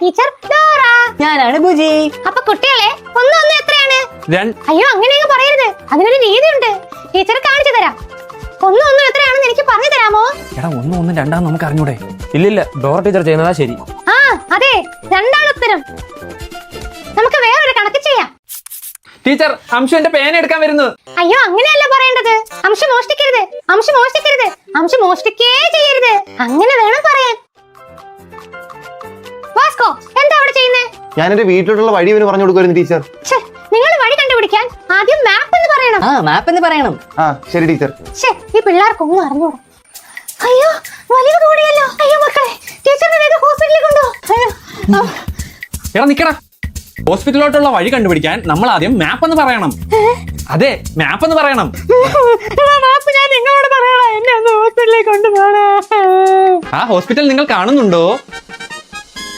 Teacher Dora. ഞാനാണ് ബുജി. അപ്പൊ കുട്ടികളെ 1 1 എത്രയാണ്? അയ്യോ അങ്ങനെയൊക്കെ പറയരുത്, അതിനൊരു രീതിയുണ്ട്. ടീച്ചർ കാണിച്ചു തരാം. 1 1 എത്രയാണെന്ന് എനിക്ക് പറഞ്ഞു തരാമോ? എടാ 1 1 2 നമുക്ക് അറിഞ്ഞൂടെ? ഇല്ലില്ല, ഡോറ ടീച്ചർ ചെയ്യുന്നതാ ശരി. ആ അതെ, 2 ഉത്തരം. നമുക്ക് വേറൊരു കണക്ക് ചെയ്യാം. ടീച്ചർ, അംശു എന്റെ പേന എടുക്കാൻ വരുന്നു. അയ്യോ അങ്ങനെയല്ല പറയേണ്ടത്. അംശം മോഷ്ടിക്കരുത്, അംശം മോഷ്ടിക്കരുത്, അംശം മോഷ്ടിക്കേ ചെയ്യരുത്, അങ്ങനെ വേണം പറയാൻ. വാസ്കോ എന്താ അവിടെ ചെയ്യുന്നേ? ഞാൻ എന്റെ വീട്ടിലോട്ടുള്ള വഴി ഇവന് പറഞ്ഞു കൊടുക്കുമായിരുന്നു ടീച്ചർ. നിങ്ങൾ വഴി കണ്ടുപിടിക്കാൻ ആദ്യം മാപ്പ് എന്ന് പറയണം. മാപ്പ് എന്ന് പറയണം. ആ ശരി ടീച്ചർ. ഈ പിള്ളേർക്കൊന്നും അറിഞ്ഞൂടാ. അയ്യോ വലിവ് കൂടിയല്ലോ. അയ്യോ മക്കളെ, ടീച്ചറിനെ വേഗം ഹോസ്പിറ്റലിൽ കൊണ്ടുപോ. എടാ നിക്കടാ, ഹോസ്പിറ്റലിലോട്ടുള്ള വഴി കണ്ടുപിടിക്കാൻ നമ്മൾ ആദ്യം മാപ്പ് എന്ന് പറയണം. അതെ, മാപ്പ് എന്ന് പറയണം. മാപ്പ് ഞാൻ നിങ്ങളോട് പറയണോ? എന്നെ ഒന്ന് ഹോസ്പിറ്റലിൽ കൊണ്ടുപോകണേ. ആ ഹോസ്പിറ്റൽ നിങ്ങൾ കാണുന്നുണ്ടോ?